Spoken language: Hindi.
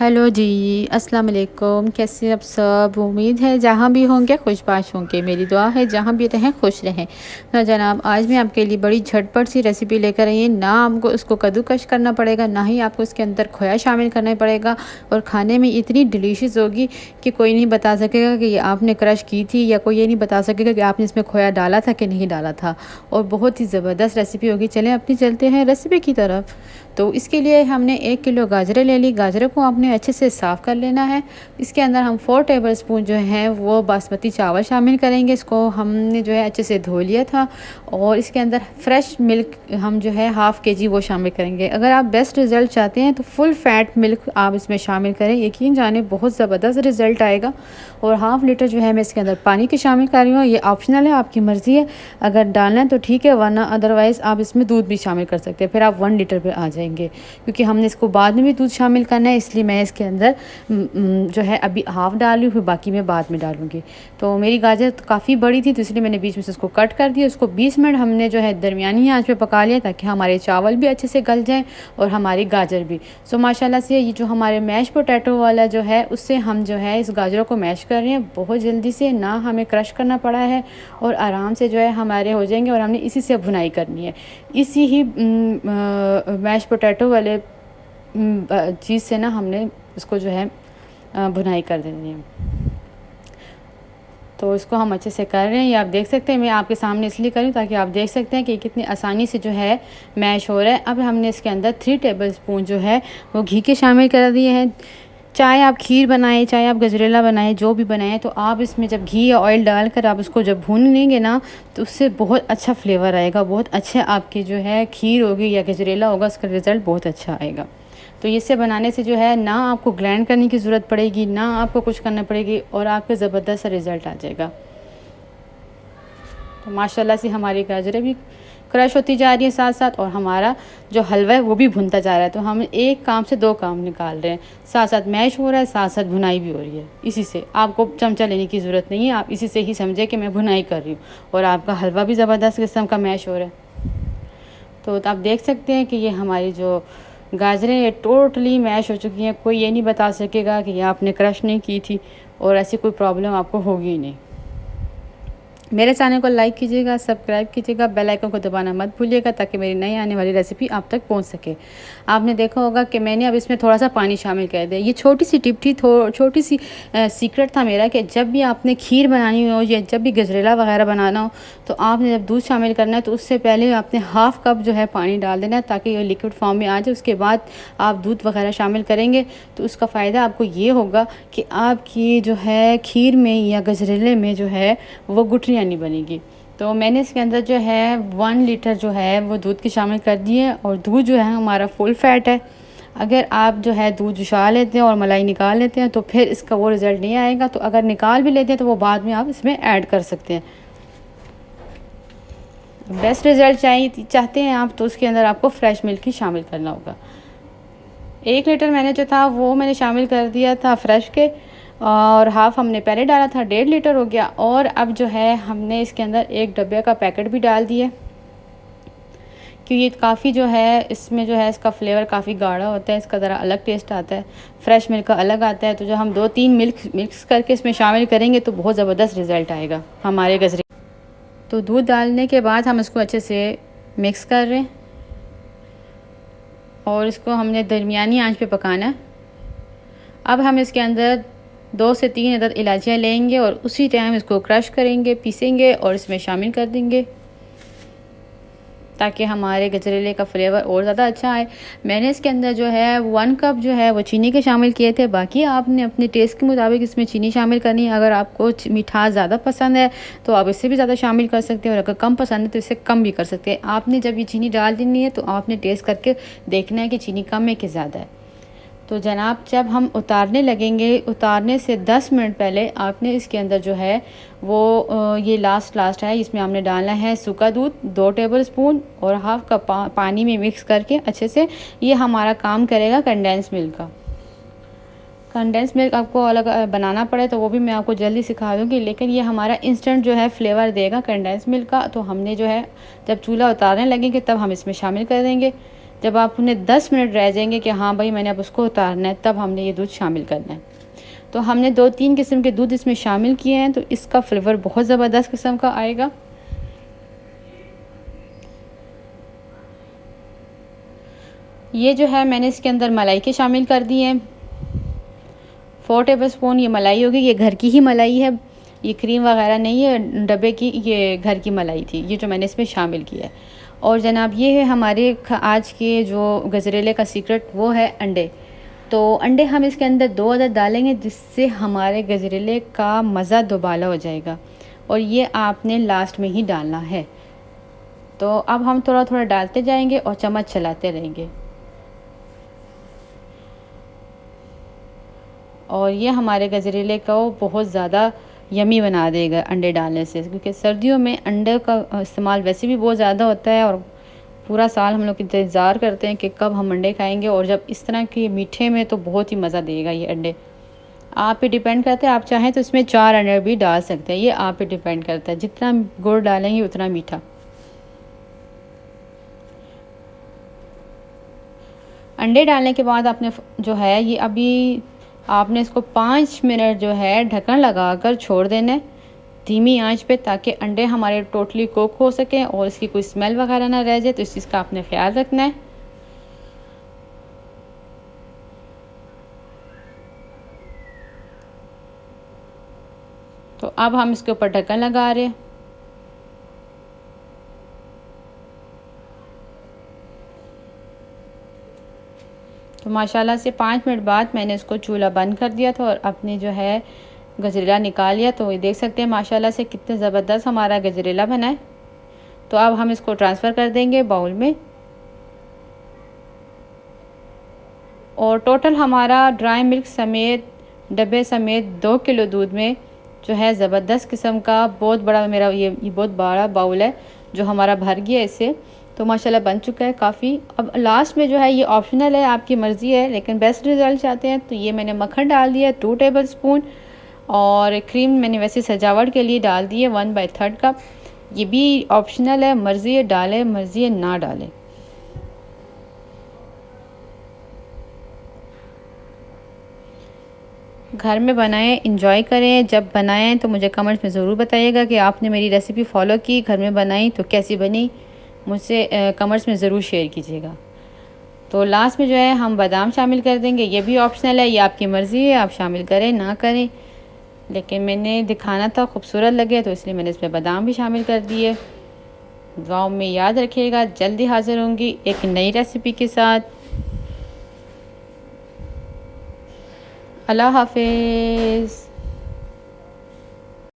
हेलो जी, अस्सलाम वालेकुम। कैसे आप सब? उम्मीद है जहाँ भी होंगे खुशबाश होंगे। मेरी दुआ है जहाँ भी रहें खुश रहें। ना जनाब, आज मैं आपके लिए बड़ी झटपट सी रेसिपी लेकर आई हूँ। ना आपको उसको कद्दूकश करना पड़ेगा, ना ही आपको इसके अंदर खोया शामिल करना पड़ेगा, और खाने में इतनी डिलीशियस होगी कि कोई नहीं बता सकेगा कि ये आपने क्रश की थी, या कोई ये नहीं बता सकेगा कि आपने इसमें खोया डाला था कि नहीं डाला था। और बहुत ही ज़बरदस्त रेसिपी होगी। चलें अपनी चलते हैं रेसिपी की तरफ। तो इसके लिए हमने 1 किलो गाजरें ले ली। गाजरों को आपने अच्छे से साफ़ कर लेना है। इसके अंदर हम 4 टेबलस्पून जो हैं वो बासमती चावल शामिल करेंगे। इसको हमने जो है अच्छे से धो लिया था। और इसके अंदर फ्रेश मिल्क हम जो है हाफ़ केजी वो शामिल करेंगे। अगर आप बेस्ट रिज़ल्ट चाहते हैं तो फुल फैट मिल्क आप इसमें शामिल करें, यकीन जाने बहुत ज़बरदस्त रिज़ल्ट आएगा। और हाफ़ लीटर जो है मैं इसके अंदर पानी की शामिल कर रही हूँ। ये ऑप्शनल है, आपकी मर्ज़ी है, अगर डालना है तो ठीक है, वरना अदरवाइज़ आप इसमें दूध भी शामिल कर सकते हैं। फिर आप 1 लीटर पे आ जाएंगे, क्योंकि हमने इसको बाद में भी दूध शामिल करना है, इसलिए मैं इसके अंदर जो है अभी हाफ़ डाल रही हूँ, फिर बाकी मैं बाद में डालूँगी। तो मेरी गाजर तो काफ़ी बड़ी थी, तो इसलिए मैंने बीच में से उसको कट कर दिया। उसको 20 मिनट हमने जो है दरमियानी आंच पे पका लिया, ताकि हमारे चावल भी अच्छे से गल जाएँ और हमारी गाजर भी। सो माशाल्लाह से ये जो हमारे मैश पोटैटो वाला जो है, उससे हम जो है इस गाजरों को मैश कर रहे हैं बहुत जल्दी से, ना हमें क्रश करना पड़ा है, और आराम से जो है हमारे हो जाएंगे। और हमने इसी से भुनाई करनी है, इसी ही मैश पोटैटो वाले चीज़ से ना हमने इसको जो है भुनाई कर देनी है। तो इसको हम अच्छे से कर रहे हैं। ये आप देख सकते हैं, मैं आपके सामने इसलिए करूँ ताकि आप देख सकते हैं कि कितनी आसानी से जो है मैश हो रहा है। अब हमने इसके अंदर 3 टेबलस्पून जो है वो घी के शामिल कर दिए हैं। चाहे आप खीर बनाएं, चाहे आप गजरेला बनाएं, जो भी बनाएं, तो आप इसमें जब घी या ऑयल डालकर आप उसको जब भून लेंगे ना, तो उससे बहुत अच्छा फ्लेवर आएगा, बहुत अच्छा आपकी जो है खीर होगी या गजरेला होगा, उसका रिज़ल्ट बहुत अच्छा आएगा। तो इससे बनाने से जो है ना आपको ग्राइंड करने की ज़रूरत पड़ेगी, ना आपको कुछ करना पड़ेगी, और आपका ज़बरदस्त रिज़ल्ट आ जाएगा। तो माशाल्लाह से हमारी गाजरें भी क्रश होती जा रही है साथ साथ, और हमारा जो हलवा है वो भी भुनता जा रहा है। तो हम एक काम से 2 काम निकाल रहे हैं, साथ साथ मैश हो रहा है, साथ साथ भुनाई भी हो रही है। इसी से आपको चमचा लेने की ज़रूरत नहीं है, आप इसी से ही समझे कि मैं भुनाई कर रही हूँ, और आपका हलवा भी ज़बरदस्त किस्म का मैश हो रहा है। तो आप देख सकते हैं कि ये हमारी जो गाजरें ये टोटली मैश हो चुकी हैं। कोई ये नहीं बता सकेगा कि ये आपने क्रश नहीं की थी, और ऐसी कोई प्रॉब्लम आपको होगी ही नहीं। मेरे चैनल को लाइक कीजिएगा, सब्सक्राइब कीजिएगा, बेल आइकन को दबाना मत भूलिएगा, ताकि मेरी नई आने वाली रेसिपी आप तक पहुंच सके। आपने देखा होगा कि मैंने अब इसमें थोड़ा सा पानी शामिल कर दिया। ये छोटी सी टिप थी, छोटी सी सीक्रेट था मेरा, कि जब भी आपने खीर बनानी हो या जब भी गजरेला वगैरह बनाना हो, तो आपने जब दूध शामिल करना है तो उससे पहले आपने हाफ़ कप जो है पानी डाल देना है, ताकि ये लिक्विड फॉर्म में आ जाए। उसके बाद आप दूध वगैरह शामिल करेंगे तो उसका फ़ायदा आपको ये होगा कि आपकी जो है खीर में या गजरेले में जो है वो गुठलियाँ नहीं बनेगी। तो मैंने इसके अंदर जो है 1 लीटर जो है वो दूध की शामिल कर दिए, और दूध जो है हमारा फुल फैट है। अगर आप जो है दूध जुशा लेते हैं और मलाई निकाल लेते हैं तो फिर इसका वो रिज़ल्ट नहीं आएगा। तो अगर निकाल भी लेते हैं तो वो बाद में आप इसमें ऐड कर सकते हैं। बेस्ट रिज़ल्ट चाहते हैं आप, तो उसके अंदर आपको फ्रेश मिल्क ही शामिल करना होगा। 1 लीटर मैंने जो था वो मैंने शामिल कर दिया था फ्रेश के, और हाफ़ हमने पहले डाला था, 1.5 लीटर हो गया। और अब जो है हमने इसके अंदर 1 डब्बे का पैकेट भी डाल दिया, क्योंकि ये काफ़ी जो है इसमें जो है इसका फ्लेवर काफ़ी गाढ़ा होता है, इसका ज़रा अलग टेस्ट आता है, फ्रेश मिल्क का अलग आता है। तो जो हम 2-3 मिक्स करके इसमें शामिल करेंगे तो बहुत ज़बरदस्त रिज़ल्ट आएगा हमारे गजरे। तो दूध डालने के बाद हम इसको अच्छे से मिक्स कर रहे हैं, और इसको हमने दरमियानी आंच पे पकाना है। अब हम इसके अंदर 2 से 3 अदद इलायचियाँ लेंगे, और उसी टाइम इसको क्रश करेंगे, पीसेंगे और इसमें शामिल कर देंगे, ताकि हमारे गजरेले का फ्लेवर और ज़्यादा अच्छा आए। मैंने इसके अंदर जो है 1 कप जो है वो चीनी के शामिल किए थे। बाकी आपने अपने टेस्ट के मुताबिक इसमें चीनी शामिल करनी है। अगर आपको मिठास ज़्यादा पसंद है तो आप इससे भी ज़्यादा शामिल कर सकते हैं, और अगर कम पसंद है तो इससे कम भी कर सकते हैं। आपने जब ये चीनी डाल देनी है तो आपने टेस्ट करके देखना है कि चीनी कम है कि ज़्यादा है। तो जनाब, जब हम उतारने लगेंगे, उतारने से 10 मिनट पहले आपने इसके अंदर जो है वो ये लास्ट है, इसमें हमने डालना है सूखा दूध 2 टेबलस्पून, और हाफ़ कप पानी में मिक्स करके अच्छे से। ये हमारा काम करेगा कंडेंस मिल्क का। कंडेंस मिल्क आपको अलग बनाना पड़े तो वो भी मैं आपको जल्दी सिखा दूँगी, लेकिन ये हमारा इंस्टेंट जो है फ्लेवर देगा कंडेंस मिल्क का। तो हमने जो है जब चूल्हा उतारने लगेंगे तब हम इसमें शामिल कर देंगे। जब आप उन्हें 10 मिनट रह जाएंगे कि हाँ भाई मैंने अब उसको उतारना है, तब हमने ये दूध शामिल करना है। तो हमने 2-3 किस्म के दूध इसमें शामिल किए हैं, तो इसका फ्लेवर बहुत ज़बरदस्त किस्म का आएगा। ये जो है मैंने इसके अंदर मलाई के शामिल कर दिए हैं, 4 टेबलस्पून ये मलाई होगी। ये घर की ही मलाई है, ये क्रीम वगैरह नहीं है डब्बे की, ये घर की मलाई थी, ये जो मैंने इसमें शामिल किया है। और जनाब ये है हमारे आज के जो गजरेले का सीक्रेट, वो है अंडे। तो अंडे हम इसके अंदर 2 अदद डालेंगे, जिससे हमारे गजरेले का मज़ा दोबाला हो जाएगा, और ये आपने लास्ट में ही डालना है। तो अब हम थोड़ा थोड़ा डालते जाएंगे और चम्मच चलाते रहेंगे, और ये हमारे गजरेले को बहुत ज़्यादा यमी बना देगा अंडे डालने से, क्योंकि सर्दियों में अंडे का इस्तेमाल वैसे भी बहुत ज़्यादा होता है, और पूरा साल हम लोग इंतज़ार करते हैं कि कब हम अंडे खाएंगे, और जब इस तरह के मीठे में तो बहुत ही मज़ा देगा ये अंडे। आप पे डिपेंड करता है, आप चाहें तो इसमें 4 अंडे भी डाल सकते हैं, ये आप पे डिपेंड करता है, जितना गुड़ डालेंगे उतना मीठा। अंडे डालने के बाद आपने जो है ये अभी आपने इसको 5 मिनट जो है ढक्कन लगाकर छोड़ देना है धीमी आंच पे, ताकि अंडे हमारे टोटली कुक हो सकें और इसकी कोई स्मेल वगैरह ना रह जाए, तो इस चीज़ का आपने ख्याल रखना है। तो अब हम इसके ऊपर ढक्कन लगा रहे हैं। तो माशाल्लाह से 5 मिनट बाद मैंने इसको चूल्हा बंद कर दिया था और अपने जो है गजरेला निकाल लिया। तो ये देख सकते हैं माशाल्लाह से कितने ज़बरदस्त हमारा गजरेला बना है। तो अब हम इसको ट्रांसफ़र कर देंगे बाउल में, और टोटल हमारा ड्राई मिल्क समेत डब्बे समेत 2 किलो दूध में जो है ज़बरदस्त किस्म का बहुत बड़ा मेरा ये बहुत बड़ा बाउल है जो हमारा भर गया इससे। तो माशाल्लाह बन चुका है काफ़ी। अब लास्ट में जो है ये ऑप्शनल है, आपकी मर्ज़ी है, लेकिन बेस्ट रिज़ल्ट चाहते हैं तो ये मैंने मक्खन डाल दिया 2 टेबलस्पून, और क्रीम मैंने वैसे सजावट के लिए डाल दी है 1/3 कप। ये भी ऑप्शनल है, मर्ज़ी है डालें, मर्ज़ी है ना डालें। घर में बनाएं, इंजॉय करें। जब बनाएं तो मुझे कमेंट्स में ज़रूर बताइएगा कि आपने मेरी रेसिपी फॉलो की, घर में बनाई तो कैसी बनी, मुझसे कमेंट्स में ज़रूर शेयर कीजिएगा। तो लास्ट में जो है हम बादाम शामिल कर देंगे, ये भी ऑप्शनल है, ये आपकी मर्ज़ी है, आप शामिल करें ना करें, लेकिन मैंने दिखाना था खूबसूरत लगे तो इसलिए मैंने इसमें बादाम भी शामिल कर दिए। दुआओं में याद रखिएगा, जल्दी हाज़िर होंगी एक नई रेसिपी के साथ। अल्लाह हाफिज़।